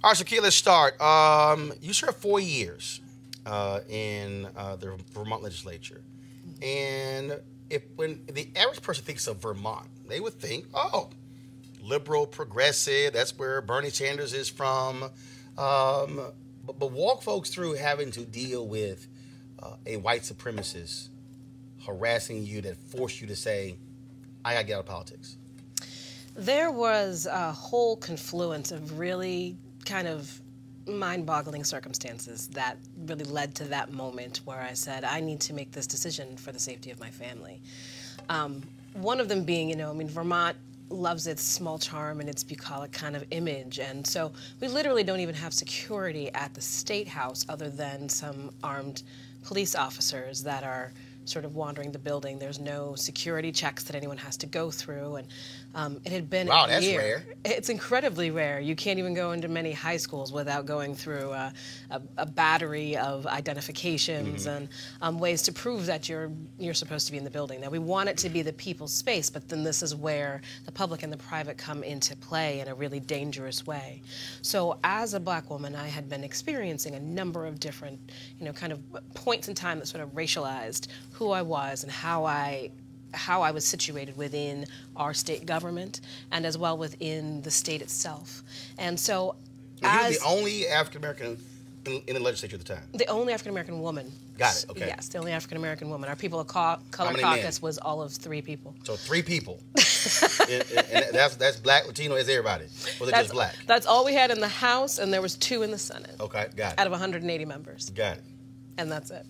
All right, so Kiah, let's start. You served 4 years in the Vermont legislature. And when the average person thinks of Vermont, they would think, oh, liberal, progressive, that's where Bernie Sanders is from. But walk folks through having to deal with a white supremacist harassing you that forced you to say, I got to get out of politics. There was a whole confluence of really kind of mind-boggling circumstances that really led to that moment where I said, I need to make this decision for the safety of my family. One of them being, Vermont loves its small charm and its bucolic kind of image, and so we literally don't even have security at the State House other than some armed police officers that are sort of wandering the building. There's no security checks that anyone has to go through, and it had been wow, a that's year. rare. It's incredibly rare. You can't even go into many high schools without going through a battery of identifications and ways to prove that you're supposed to be in the building. Now, we want it to be the people's space, but then this is where the public and the private come into play in a really dangerous way. So as a black woman, I had been experiencing a number of different, kind of points in time that sort of racialized who I was and how I was situated within our state government and as well within the state itself. And so You were the only African-American in the legislature at the time? The only African-American woman. Got it, okay. Yes, the only African-American woman. Our People of Color Caucus was all of 3 people. So 3 people. and that's black, Latino, is everybody? Or was it just black? That's all we had in the House, and there was 2 in the Senate. Okay, got it. Out of 180 members. Got it. And that's it.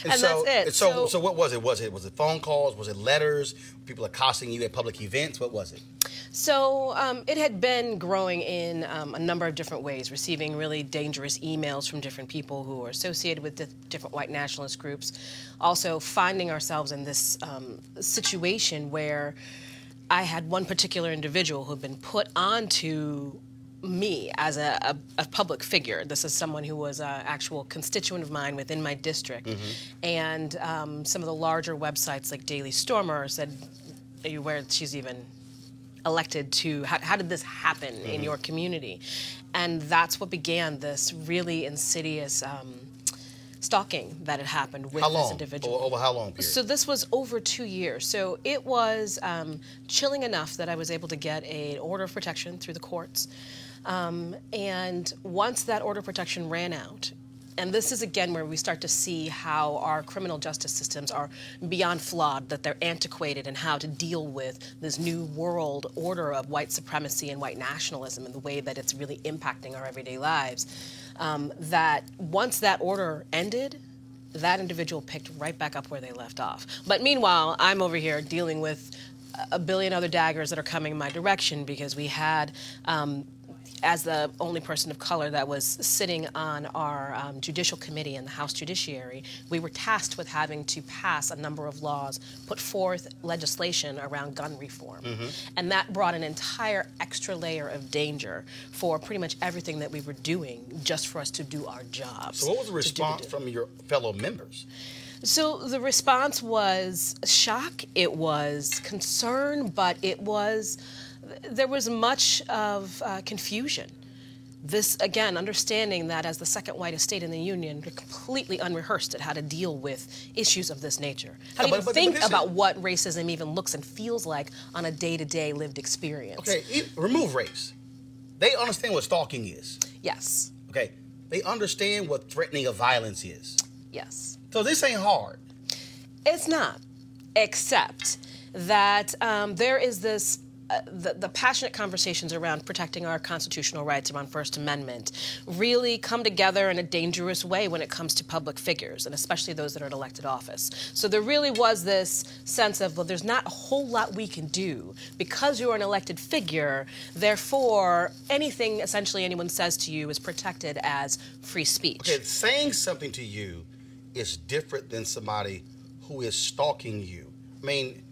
and that's it. So what was it? Was it phone calls? Was it letters? People accosting you at public events? What was it? So it had been growing in a number of different ways, receiving really dangerous emails from different people who were associated with different white nationalist groups. Also finding ourselves in this situation where I had one particular individual who had been put onto me as a public figure. This is someone who was an actual constituent of mine within my district. And some of the larger websites like Daily Stormer said, are you aware she's even elected to, how did this happen in your community? And that's what began this really insidious stalking that had happened with this individual. Over how long period? So this was over 2 years. So it was chilling enough that I was able to get an order of protection through the courts. And once that order of protection ran out, and this is again where we start to see how our criminal justice systems are beyond flawed, that they're antiquated, and how to deal with this new world order of white supremacy and white nationalism and the way that it's really impacting our everyday lives. That once that order ended, that individual picked right back up where they left off. But meanwhile, I'm over here dealing with a billion other daggers that are coming in my direction because we had as the only person of color that was sitting on our judicial committee in the House Judiciary, we were tasked with having to pass a number of laws, put forth legislation around gun reform. And that brought an entire extra layer of danger for pretty much everything that we were doing just for us to do our jobs. So what was the response from your fellow members? So the response was shock, it was concern, but there was much of confusion. This, again, understanding that as the second whitest state in the Union, we're completely unrehearsed at how to deal with issues of this nature. How to even think about what racism even looks and feels like on a day-to-day lived experience. Okay, remove race. They understand what stalking is. Yes. Okay, they understand what threatening of violence is. Yes. So this ain't hard. It's not, except that there is this, the passionate conversations around protecting our constitutional rights around First Amendment really come together in a dangerous way when it comes to public figures, and especially those that are in elected office. So there really was this sense of, well, there's not a whole lot we can do because you're an elected figure, therefore anything essentially anyone says to you is protected as free speech. Okay, saying something to you is different than somebody who is stalking you. I mean,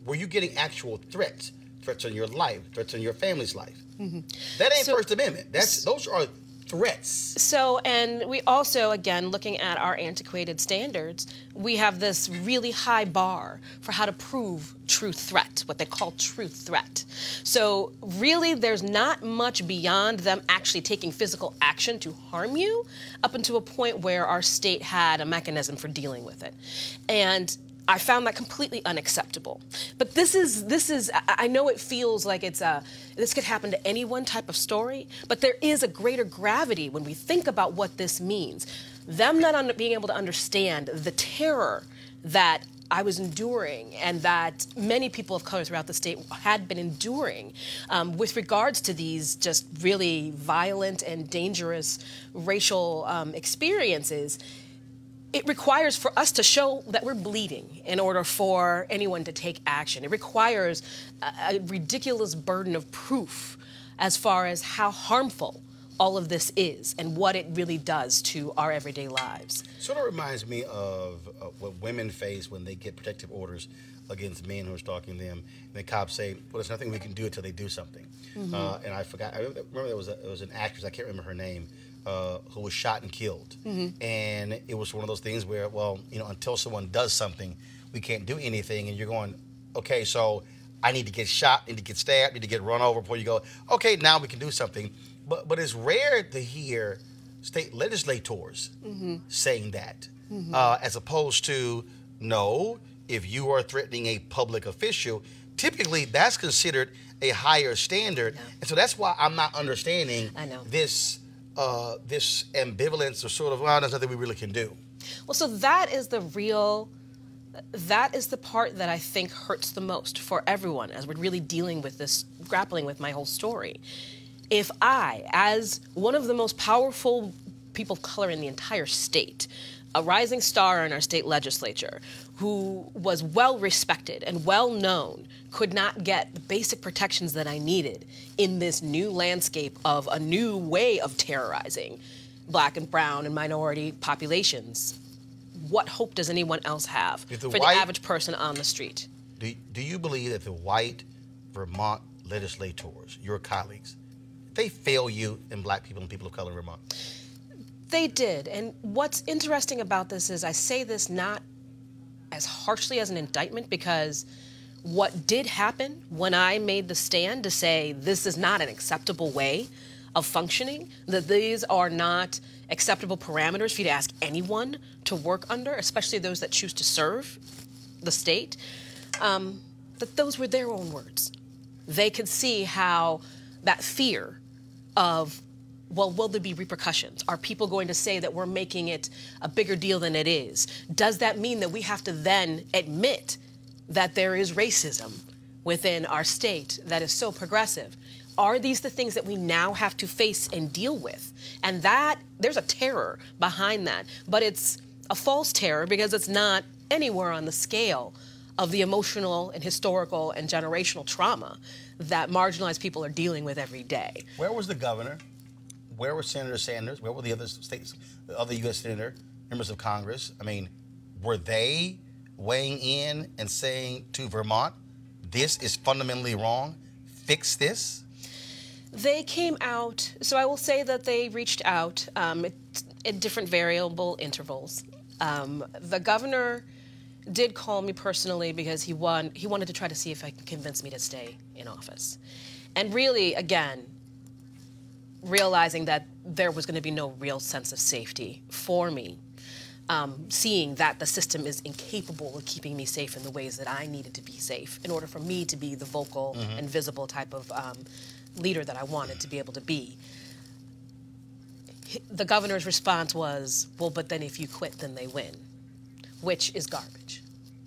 were you getting actual threats? Threats on your life, threats on your family's life. That ain't First Amendment. Those are threats. So, and we also, again, looking at our antiquated standards, we have this really high bar for how to prove true threat, what they call true threat. So really, there's not much beyond them actually taking physical action to harm you up until a point where our state had a mechanism for dealing with it. And I found that completely unacceptable. But this is, I know it feels like this could happen to any one type of story, but there is a greater gravity when we think about what this means. Them not being able to understand the terror that I was enduring and that many people of color throughout the state had been enduring with regards to these just really violent and dangerous racial experiences. It requires for us to show that we're bleeding in order for anyone to take action. It requires a ridiculous burden of proof as far as how harmful all of this is and what it really does to our everyday lives. Sort of reminds me of what women face when they get protective orders against men who are stalking them. And the cops say, well, there's nothing we can do until they do something. And I forgot, I remember there was an actress, I can't remember her name, who was shot and killed. And it was one of those things where, well, you know, until someone does something, we can't do anything. And you're going, okay, so I need to get shot, need to get stabbed, need to get run over before you go, okay, now we can do something. But it's rare to hear state legislators saying that, as opposed to, no, if you are threatening a public official, typically that's considered a higher standard. And so that's why I'm not understanding this this ambivalence or sort of, well, there's nothing we really can do. Well, so that is the part that I think hurts the most for everyone as we're really dealing with this, grappling with my whole story. If I, as one of the most powerful people of color in the entire state, a rising star in our state legislature, who was well respected and well known, could not get the basic protections that I needed in this new landscape of a new way of terrorizing Black and brown and minority populations, what hope does anyone else have for the average person on the street? Do you believe that the white Vermont legislators, your colleagues, they fail you and Black people and people of color in Vermont? They did. And what's interesting about this is I say this not as harshly as an indictment, because what did happen when I made the stand to say this is not an acceptable way of functioning, that these are not acceptable parameters for you to ask anyone to work under, especially those that choose to serve the state, that those were their own words. They could see how that fear of, well, will there be repercussions? Are people going to say that we're making it a bigger deal than it is? Does that mean that we have to then admit that there is racism within our state that is so progressive? Are these the things that we now have to face and deal with? And that, there's a terror behind that, but it's a false terror because it's not anywhere on the scale of the emotional and historical and generational trauma that marginalized people are dealing with every day. Where was the governor? Where was Senator Sanders? Where were the other states, the other U.S. senator, members of Congress? I mean, were they weighing in and saying to Vermont, this is fundamentally wrong, fix this? They came out, so I will say that they reached out at different variable intervals. The governor did call me personally because he wanted to try to see if I could convince me to stay in office. And really, again, realizing that there was going to be no real sense of safety for me, seeing that the system is incapable of keeping me safe in the ways that I needed to be safe in order for me to be the vocal and visible type of leader that I wanted to be able to be. The governor's response was, well, but then if you quit, then they win, which is garbage.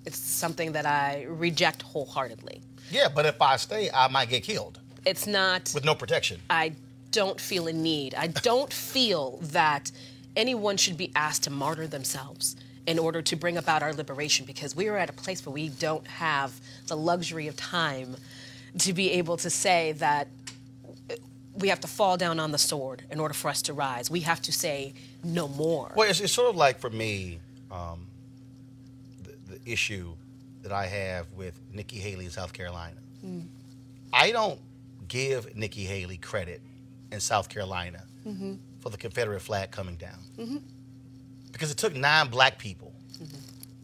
It's something that I reject wholeheartedly. Yeah, but if I stay, I might get killed. It's not... With no protection. I don't feel a need. I don't feel that anyone should be asked to martyr themselves in order to bring about our liberation, because we are at a place where we don't have the luxury of time to be able to say that we have to fall down on the sword in order for us to rise. We have to say no more. Well, it's sort of like, for me, the issue that I have with Nikki Haley in South Carolina. I don't give Nikki Haley credit in South Carolina for the Confederate flag coming down. Because it took 9 black people,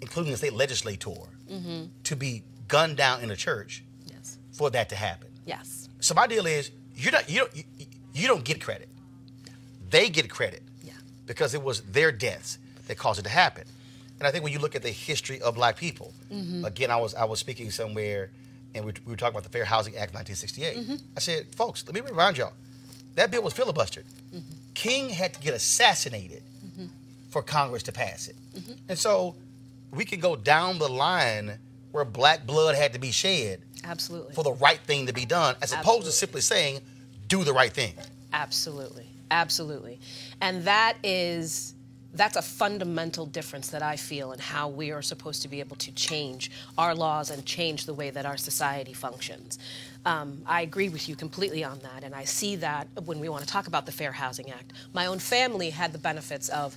including the state legislator, to be gunned down in a church for that to happen. Yes. So my deal is, you don't get credit. They get credit because it was their deaths that caused it to happen. And I think when you look at the history of black people, again, I was speaking somewhere, and we were talking about the Fair Housing Act of 1968. I said, folks, let me remind y'all, that bill was filibustered. King had to get assassinated for Congress to pass it. And so we can go down the line where black blood had to be shed for the right thing to be done, as opposed to simply saying, do the right thing. Absolutely. Absolutely. And that's a fundamental difference that I feel in how we are supposed to be able to change our laws and change the way that our society functions. I agree with you completely on that, and I see that when we want to talk about the Fair Housing Act. My own family had the benefits of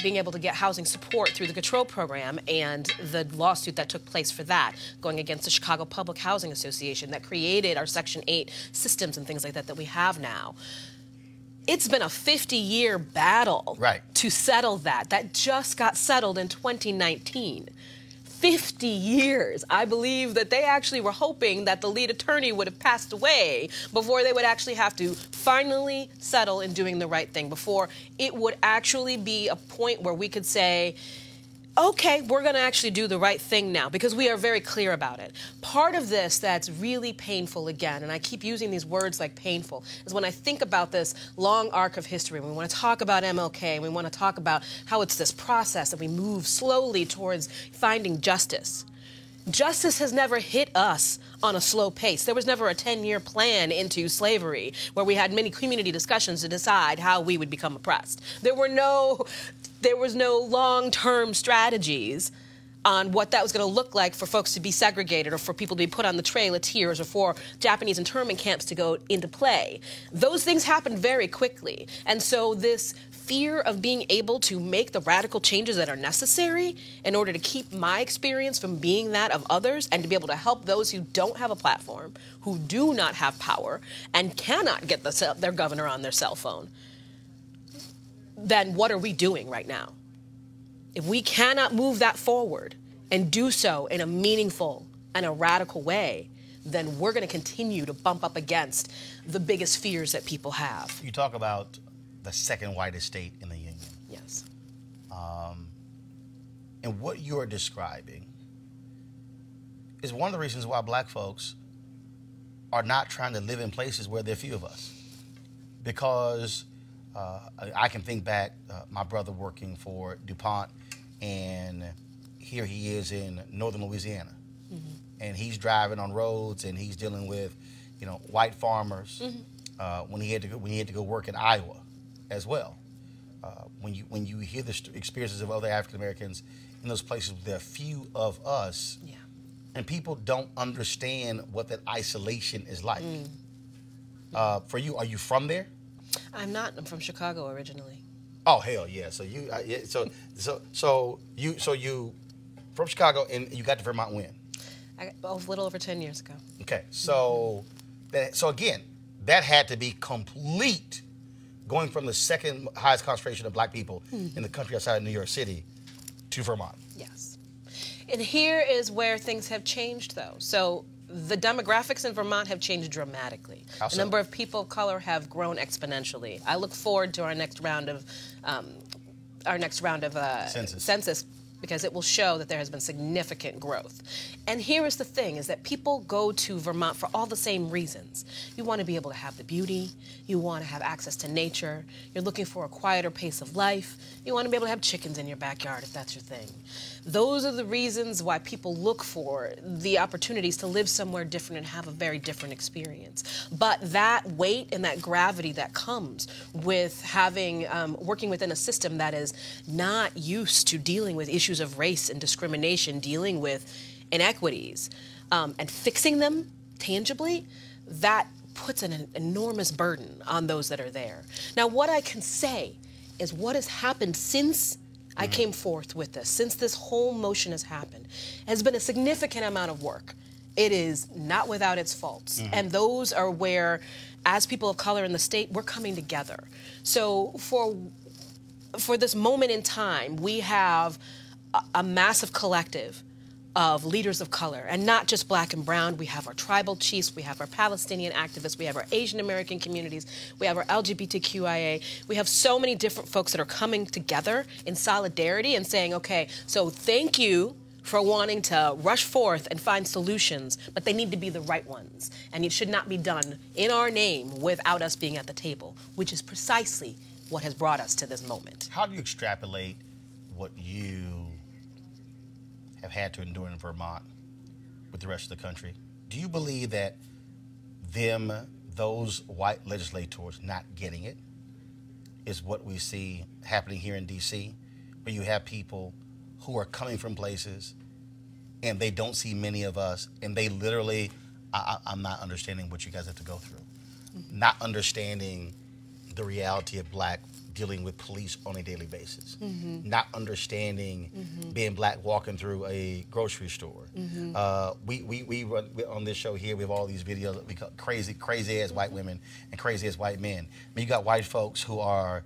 being able to get housing support through the control program and the lawsuit that took place for that, going against the Chicago Public Housing Association that created our Section 8 systems and things like that we have now. It's been a 50-year battle to settle that. That just got settled in 2019. 50 years. I believe that they actually were hoping that the lead attorney would have passed away before they would actually have to finally settle in doing the right thing, before it would actually be a point where we could say, okay, we're going to actually do the right thing now, because we are very clear about it. Part of this that's really painful, again, and I keep using these words like painful, is when I think about this long arc of history. We want to talk about MLK, and we want to talk about how it's this process that we move slowly towards finding justice. Justice has never hit us on a slow pace. There was never a 10-year plan into slavery where we had many community discussions to decide how we would become oppressed. There was no long-term strategies on what that was going to look like for folks to be segregated, or for people to be put on the Trail of Tears, or for Japanese internment camps to go into play. Those things happened very quickly. And so this fear of being able to make the radical changes that are necessary in order to keep my experience from being that of others, and to be able to help those who don't have a platform, who do not have power, and cannot get their governor on their cell phone, then what are we doing right now? If we cannot move that forward and do so in a meaningful and a radical way, then we're going to continue to bump up against the biggest fears that people have. You talk about the second whitest state in the union. Yes. And what you're describing is one of the reasons why black folks are not trying to live in places where there are few of us. Because I can think back, my brother working for DuPont, and here he is in northern Louisiana. And he's driving on roads, and he's dealing with, white farmers when he had to go work in Iowa as well. When you hear the experiences of other African Americans in those places, there are few of us. Yeah. And people don't understand what that isolation is like. For you, are you from there? I'm not. I'm from Chicago originally. Oh hell yeah! So you, so you from Chicago, and you got to Vermont when? A little over 10 years ago. Okay, so so again, that had to be complete, going from the second highest concentration of black people in the country outside of New York City to Vermont. Yes. And here is where things have changed, though. So the demographics in Vermont have changed dramatically. How so? The number of people of color have grown exponentially. I look forward to our next round of census, because it will show that there has been significant growth. And here is the thing, is that people go to Vermont for all the same reasons. You want to be able to have the beauty. You want to have access to nature. You're looking for a quieter pace of life. You want to be able to have chickens in your backyard if that's your thing. Those are the reasons why people look for the opportunities to live somewhere different and have a very different experience. But that weight and that gravity that comes with having, working within a system that is not used to dealing with issues of race and discrimination, dealing with inequities, and fixing them tangibly, that puts an enormous burden on those that are there. Now, what I can say is what has happened since I came forth with this, since this whole motion has happened, has been a significant amount of work. It is not without its faults. And those are where, as people of color in the state, we're coming together. So for this moment in time, we have a massive collective of leaders of color, and not just black and brown. We have our tribal chiefs, we have our Palestinian activists, we have our Asian American communities, we have our LGBTQIA. We have so many different folks that are coming together in solidarity and saying, okay, so thank you for wanting to rush forth and find solutions, but they need to be the right ones. And it should not be done in our name without us being at the table, which is precisely what has brought us to this moment. How do you extrapolate what you have had to endure in Vermont with the rest of the country? Do you believe that those white legislators not getting it is what we see happening here in D.C., where you have people who are coming from places and they don't see many of us, and they literally, I'm not understanding what you guys have to go through. Not understanding the reality of black dealing with police on a daily basis, not understanding being black walking through a grocery store. We run on this show here. We have all these videos that we call crazy ass white women and crazy ass white men. I mean, you got white folks who are,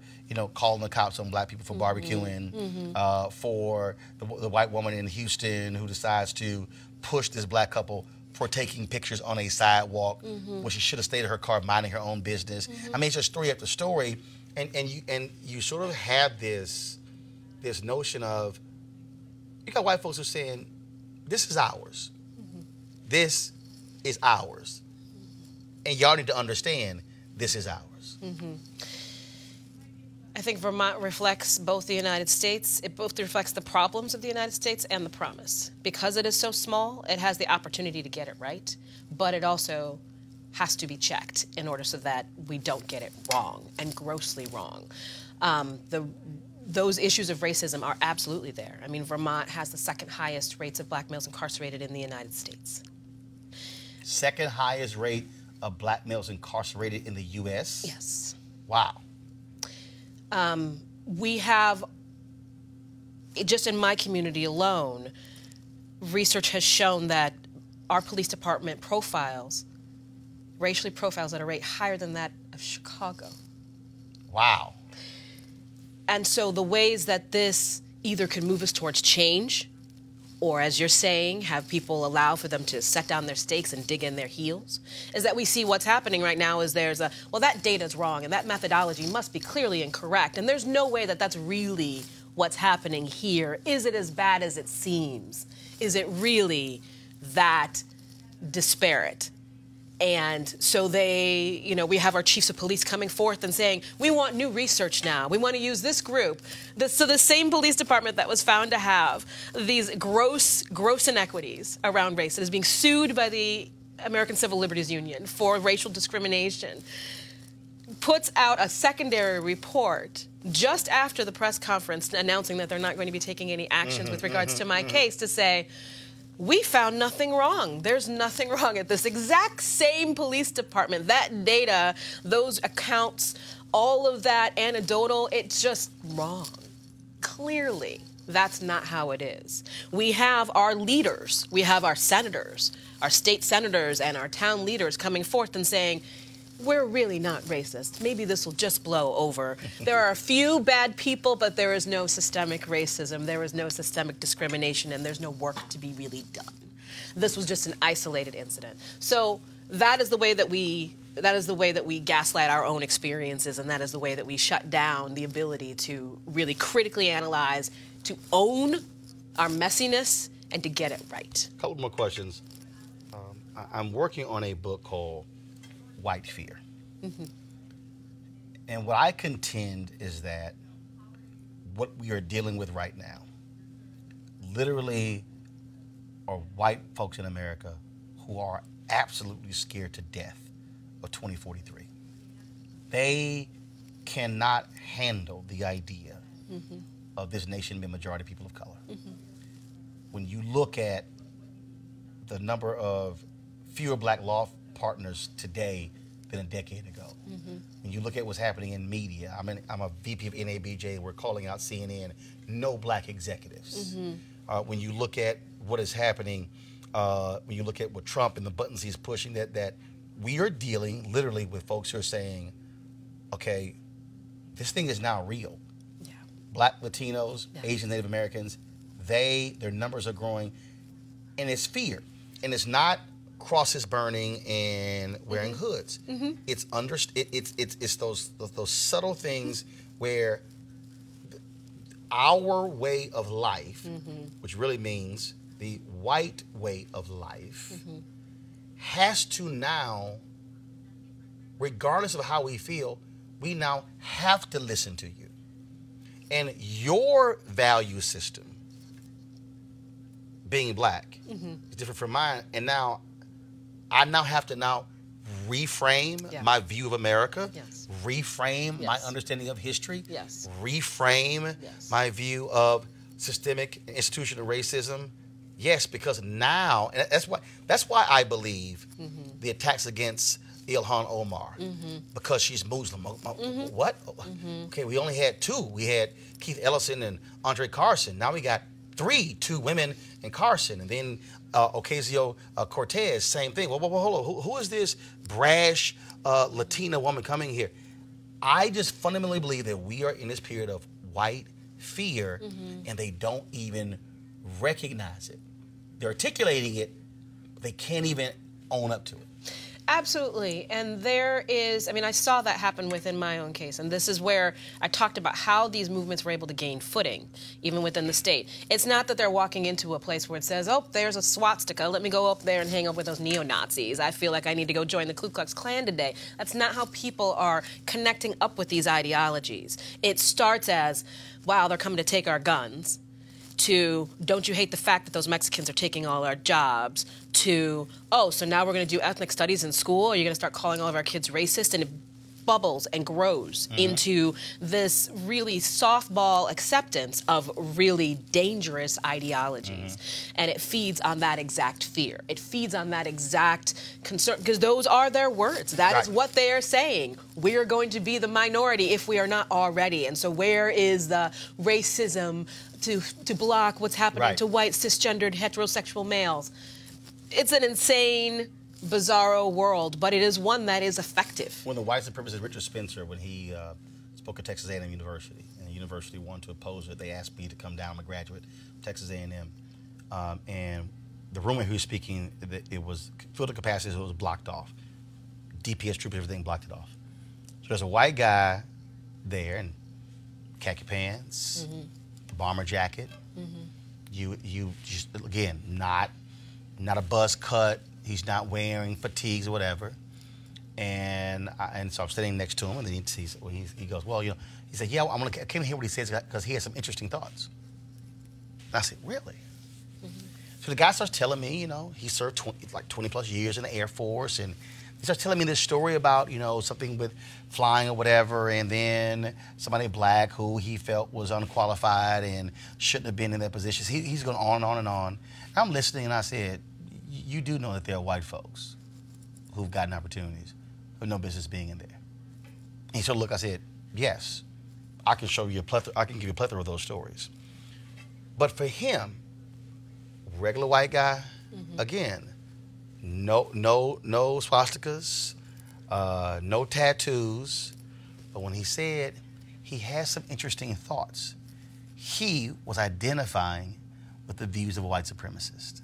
calling the cops on black people for barbecuing, for the white woman in Houston who decides to push this black couple for taking pictures on a sidewalk when she should have stayed in her car minding her own business. I mean, it's just story after story. And you sort of have this notion of, you got white folks who are saying, this is ours. This is ours. And y'all need to understand, this is ours. I think Vermont reflects both the United States. It both reflects the problems of the United States and the promise. Because it is so small, it has the opportunity to get it right, but it also has to be checked in order so that we don't get it wrong and grossly wrong. Those issues of racism are absolutely there. I mean, Vermont has the second highest rates of black males incarcerated in the United States. Second highest rate of black males incarcerated in the U.S.? Yes. Wow. We have, just in my community alone, research has shown that our police department racially profiles at a rate higher than that of Chicago. Wow. And so the ways that this either can move us towards change, or, as you're saying, have people allow for them to set down their stakes and dig in their heels, is that we see what's happening right now is there's well, that data's wrong and that methodology must be clearly incorrect, and there's no way that that's really what's happening here. Is it as bad as it seems? Is it really that disparate? And so we have our chiefs of police coming forth and saying, we want new research now. We want to use this group. So the same police department that was found to have these gross inequities around race, that is being sued by the American Civil Liberties Union for racial discrimination, puts out a secondary report just after the press conference announcing that they're not going to be taking any actions with regards to my case, to say, we found nothing wrong. There's nothing wrong at this exact same police department. That data, those accounts, all of that anecdotal, it's just wrong. Clearly, that's not how it is. We have our leaders, we have our senators, our state senators and our town leaders coming forth and saying, we're really not racist. Maybe this will just blow over. There are a few bad people, but there is no systemic racism. There is no systemic discrimination, and there's no work to be really done. This was just an isolated incident. So that is the way that we gaslight our own experiences, and that is the way that we shut down the ability to really critically analyze, to own our messiness, and to get it right. A couple more questions. I'm working on a book called White Fear. And what I contend is that what we are dealing with right now literally are white folks in America who are absolutely scared to death of 2043. They cannot handle the idea of this nation being majority people of color. When you look at the number of fewer black law partners today than a decade ago. When you look at what's happening in media, I'm a VP of NABJ, we're calling out CNN, no black executives. When you look at what is happening, when you look at what Trump and the buttons he's pushing, that we are dealing literally with folks who are saying, okay, this thing is now real. Yeah. Black, Latinos, Asian, Native Americans, their numbers are growing, and it's fear. And it's not crosses burning and wearing hoods. It's those subtle things where our way of life, which really means the white way of life, has to now, regardless of how we feel, we now have to listen to you. And your value system, being black, is different from mine. And now I have to reframe my view of America, reframe my understanding of history, reframe my view of systemic institutional racism. Yes, because now, and that's why I believe the attacks against Ilhan Omar, because she's Muslim. What? Okay, we only had two. We had Keith Ellison and Andre Carson. Now we got two women in Carson, and then Ocasio-Cortez, same thing. Well, hold on. Who is this brash Latina woman coming here? I just fundamentally believe that we are in this period of white fear, and they don't even recognize it. They're articulating it, but they can't even own up to it. Absolutely. And I saw that happen within my own case. And this is where I talked about how these movements were able to gain footing, even within the state. It's not that they're walking into a place where it says, oh, there's a swastika. Let me go up there and hang up with those neo-Nazis. I feel like I need to go join the Ku Klux Klan today. That's not how people are connecting up with these ideologies. It starts as, wow, they're coming to take our guns, to, don't you hate the fact that those Mexicans are taking all our jobs, to, oh, so now we're going to do ethnic studies in school? Are you going to start calling all of our kids racist? And it bubbles and grows into this really softball acceptance of really dangerous ideologies. And it feeds on that exact fear. It feeds on that exact concern, because those are their words. That is what they are saying. We are going to be the minority if we are not already. And so where is the racism to block what's happening to white, cisgendered, heterosexual males? It's an insane, bizarro world, but it is one that is effective. One of the white supremacists, Richard Spencer, when he spoke at Texas A&M University, and the university wanted to oppose it, they asked me to come down. I'm a graduate of Texas A&M. And the room where he was speaking, it was filled to capacity, so it was blocked off. DPS troopers, everything blocked it off. So there's a white guy there in khaki pants, bomber jacket. You just, again, not a buzz cut. He's not wearing fatigues or whatever. And so I'm sitting next to him, and then he goes, well, you know, he said, yeah, I came to hear what he says because he has some interesting thoughts. And I said, really? So the guy starts telling me, you know, he served 20 plus years in the Air Force, and He starts telling me this story about, something with flying or whatever, and then somebody black who he felt was unqualified and shouldn't have been in that position. He's going on and on and on. I'm listening, and I said, you do know that there are white folks who've gotten opportunities who have no business being in there. And he sort of looked, I said, yes, I can show you I can give you a plethora of those stories. But for him, regular white guy, again, no swastikas, no tattoos. But when he said he has some interesting thoughts, he was identifying with the views of a white supremacist.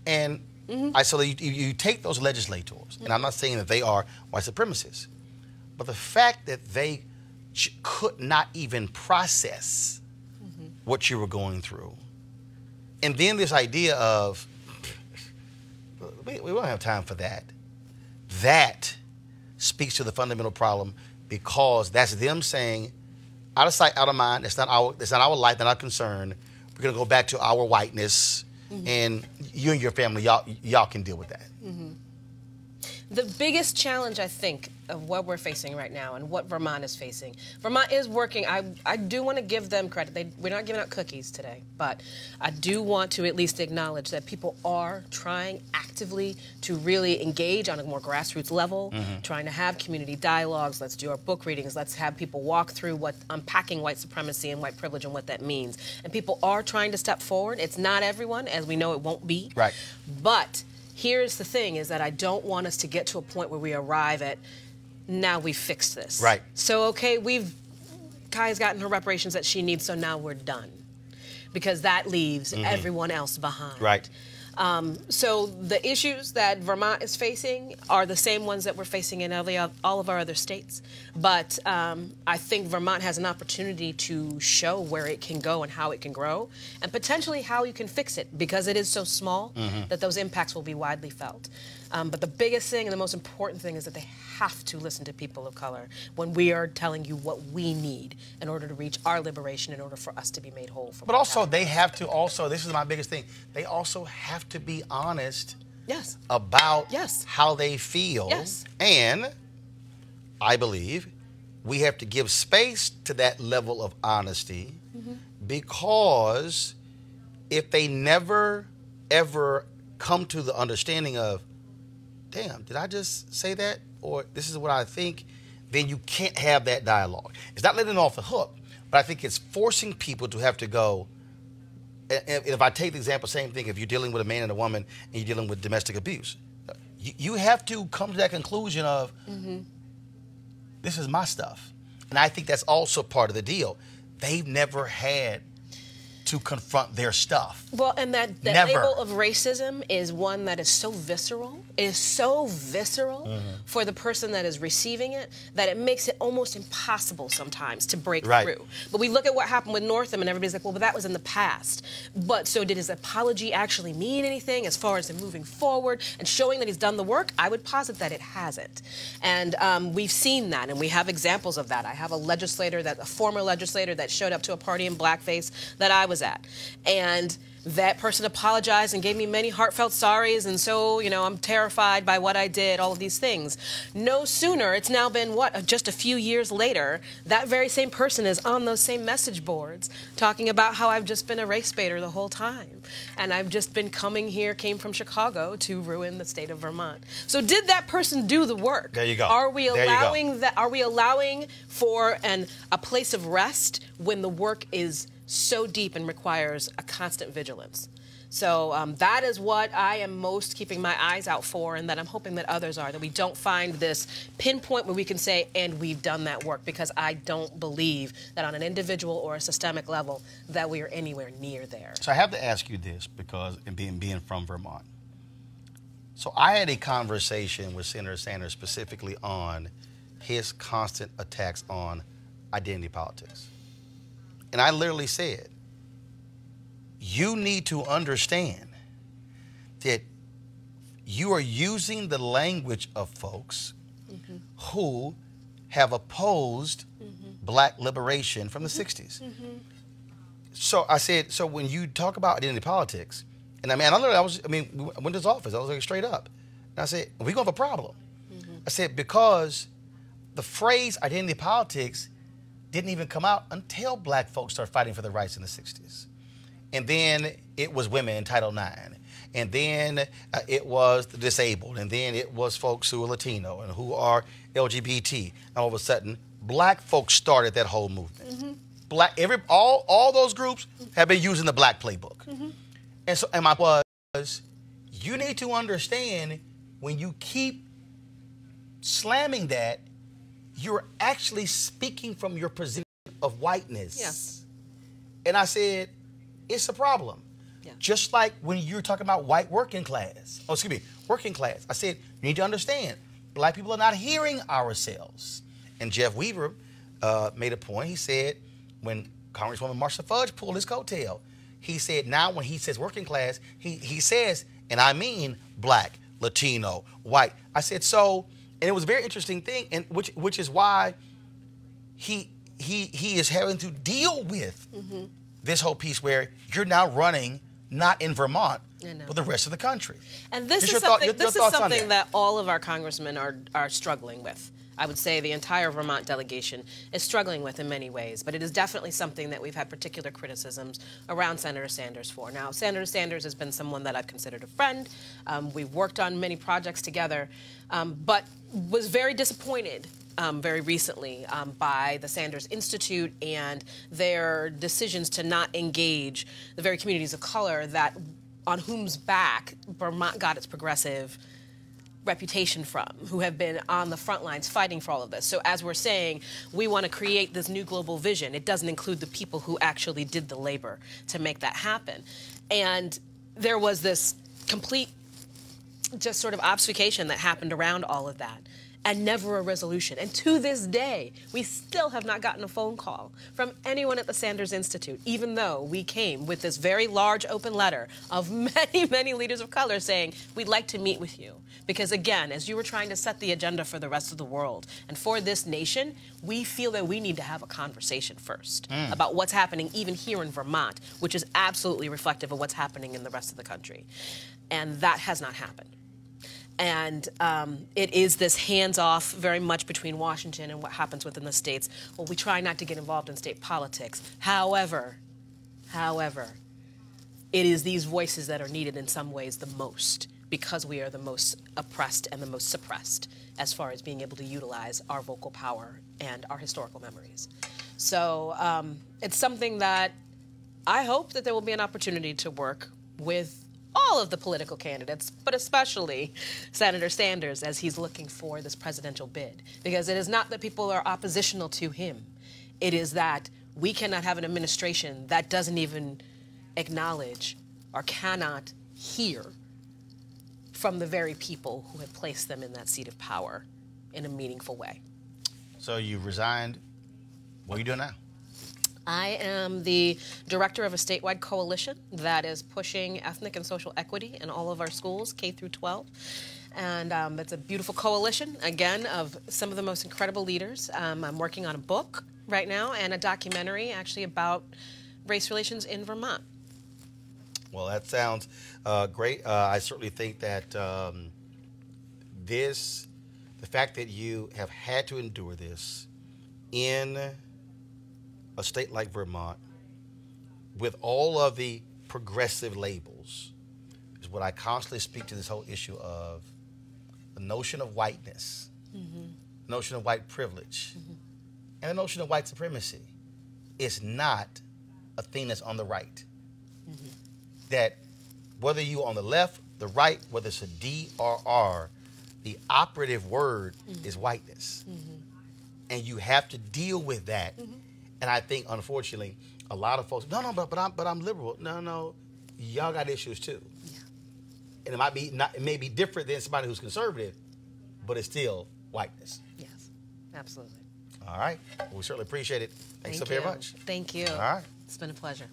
And so you take those legislators, and I'm not saying that they are white supremacists, but the fact that they could not even process what you were going through. And then this idea of, we don't have time for that. That speaks to the fundamental problem, because that's them saying, out of sight, out of mind, it's not our life, not our concern. We're going to go back to our whiteness, and you and your family, y'all can deal with that. The biggest challenge, I think, of what we're facing right now and what Vermont is facing. Vermont is working. I do want to give them credit. We're not giving out cookies today, but I do want to at least acknowledge that people are trying actively to really engage on a more grassroots level, trying to have community dialogues. Let's do our book readings. Let's have people walk through unpacking white supremacy and white privilege and what that means. And people are trying to step forward. It's not everyone, as we know it won't be. Right. But here's the thing, is that I don't want us to get to a point where we arrive at, now we've fixed this. Right. So, okay, Kiah's gotten her reparations that she needs, so now we're done. Because that leaves everyone else behind. Right. So the issues that Vermont is facing are the same ones that we're facing in all of our other states. But I think Vermont has an opportunity to show where it can go and how it can grow, and potentially how you can fix it, because it is so small that those impacts will be widely felt. But the biggest thing and the most important thing is that they have to listen to people of color when we are telling you what we need in order to reach our liberation, in order for us to be made whole. But also, they have to this is my biggest thing, they also have to be honest about how they feel. And I believe we have to give space to that level of honesty, because if they never, ever come to the understanding of, damn, did I just say that? Or this is what I think, then you can't have that dialogue. It's not letting them off the hook, but I think it's forcing people to have to go. And if I take the example, same thing, if you're dealing with a man and a woman and you're dealing with domestic abuse, you have to come to that conclusion of, this is my stuff. And I think that's also part of the deal. They've never had to confront their stuff. Well, and that label of racism is one that is so visceral. It is so visceral for the person that is receiving it that it makes it almost impossible sometimes to break through. But we look at what happened with Northam, and everybody's like, well, but that was in the past. But so did his apology actually mean anything as far as him moving forward and showing that he's done the work? I would posit that it hasn't. And we've seen that, and we have examples of that. I have a former legislator that showed up to a party in blackface that I was at, and that person apologized and gave me many heartfelt sorries, and so, I'm terrified by what I did, all of these things. No sooner, it's now been, just a few years later, that very same person is on those same message boards talking about how I've just been a race baiter the whole time, and I've just been came from Chicago to ruin the state of Vermont. So did that person do the work? There you go. Are we allowing for a place of rest when the work is so deep and requires a constant vigilance? So that is what I am most keeping my eyes out for, and that I'm hoping that others are, that we don't find this pinpoint where we can say, and we've done that work, because I don't believe that on an individual or a systemic level that we are anywhere near there. So I have to ask you this, because being from Vermont. So I had a conversation with Senator Sanders specifically on his constant attacks on identity politics. And I literally said, you need to understand that you are using the language of folks who have opposed black liberation from the 60s. So I said, so when you talk about identity politics, and I went to his office, I was like straight up. And I said, we're going to have a problem. I said, because the phrase identity politics didn't even come out until black folks started fighting for their rights in the 60s. And then it was women in Title IX. And then it was the disabled. And then it was folks who are Latino and who are LGBT. And all of a sudden, black folks started that whole movement. All those groups have been using the black playbook. And my was, you need to understand, when you keep slamming that, you're actually speaking from your position of whiteness. Yes. And I said, it's a problem. Yeah. Just like when you're talking about white working class. Oh, excuse me, working class. I said, you need to understand, black people are not hearing ourselves. And Jeff Weaver made a point. He said, when Congresswoman Marcia Fudge pulled his coattail, he said, now when he says working class, he says, and I mean black, Latino, white. I said, so, and it was a very interesting thing, and which is why he is having to deal with this whole piece where you're now running not in Vermont, but the rest of the country. And this is something that all of our congressmen are struggling with. I would say the entire Vermont delegation is struggling with in many ways, but it is definitely something that we've had particular criticisms around Senator Sanders for. Now, Senator Sanders has been someone that I've considered a friend. We've worked on many projects together, but was very disappointed very recently by the Sanders Institute and their decisions to not engage the very communities of color that on whom's back Vermont got its progressive reputation from, who have been on the front lines fighting for all of this. So as we're saying, we want to create this new global vision. It doesn't include the people who actually did the labor to make that happen. And there was this complete just sort of obfuscation that happened around all of that, and never a resolution. And to this day, we still have not gotten a phone call from anyone at the Sanders Institute, even though we came with this very large open letter of many, many leaders of color saying, we'd like to meet with you. Because again, as you were trying to set the agenda for the rest of the world and for this nation, we feel that we need to have a conversation first about what's happening even here in Vermont, which is absolutely reflective of what's happening in the rest of the country. And that has not happened. And it is this hands-off very much between Washington and what happens within the states. Well, we try not to get involved in state politics. However, it is these voices that are needed in some ways the most, because we are the most oppressed and the most suppressed as far as being able to utilize our vocal power and our historical memories. So it's something that I hope that there will be an opportunity to work with all of the political candidates, but especially Senator Sanders as he's looking for this presidential bid. Because it is not that people are oppositional to him. It is that we cannot have an administration that doesn't even acknowledge or cannot hear from the very people who have placed them in that seat of power in a meaningful way. So you resigned. What are you doing now? I am the director of a statewide coalition that is pushing ethnic and social equity in all of our schools, K through 12. And it's a beautiful coalition, again, of some of the most incredible leaders. I'm working on a book right now and a documentary actually about race relations in Vermont. Well, that sounds great. I certainly think that the fact that you have had to endure this in a state like Vermont, with all of the progressive labels, is what I constantly speak to, this whole issue of the notion of whiteness, the notion of white privilege, and the notion of white supremacy. Is not a thing that's on the right. That whether you're on the left, the right, whether it's a D or R, the operative word is whiteness. And you have to deal with that. And I think, unfortunately, a lot of folks, no, but I'm liberal. No, y'all got issues too. Yeah. And it may be different than somebody who's conservative, but it's still whiteness. Yes, absolutely. All right. Well, we certainly appreciate it. Thanks so very much. Thank you. All right. It's been a pleasure.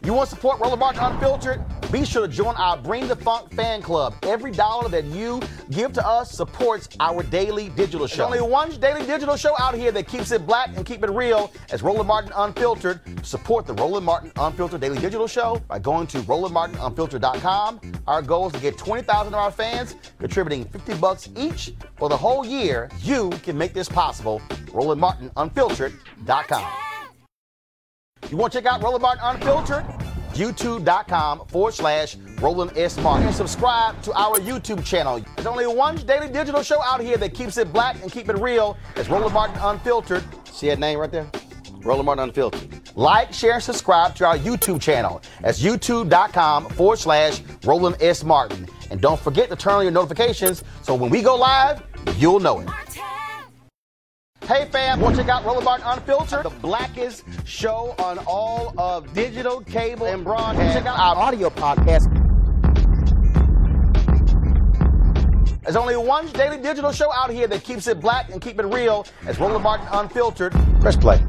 You want to support Roland Unfiltered? Be sure to join our Bring the Funk fan club. Every dollar that you give to us supports our daily digital show. There's only one daily digital show out here that keeps it black and keep it real as Roland Martin Unfiltered. Support the Roland Martin Unfiltered daily digital show by going to RolandMartinUnfiltered.com. Our goal is to get 20,000 of our fans contributing $50 each for the whole year. You can make this possible. RolandMartinUnfiltered.com. You want to check out Roland Martin Unfiltered? YouTube.com/Roland S. Martin. And subscribe to our YouTube channel. There's only one daily digital show out here that keeps it black and keep it real. It's Roland Martin Unfiltered. See that name right there? Roland Martin Unfiltered. Like, share, and subscribe to our YouTube channel. That's YouTube.com/Roland S. Martin. And don't forget to turn on your notifications so when we go live, you'll know it. Hey fam, want to check out Roland Martin Unfiltered, the blackest show on all of digital, cable, and broadcast. Check out our audio podcast. There's only one daily digital show out here that keeps it black and keep it real. It's Roland Martin Unfiltered. Press play.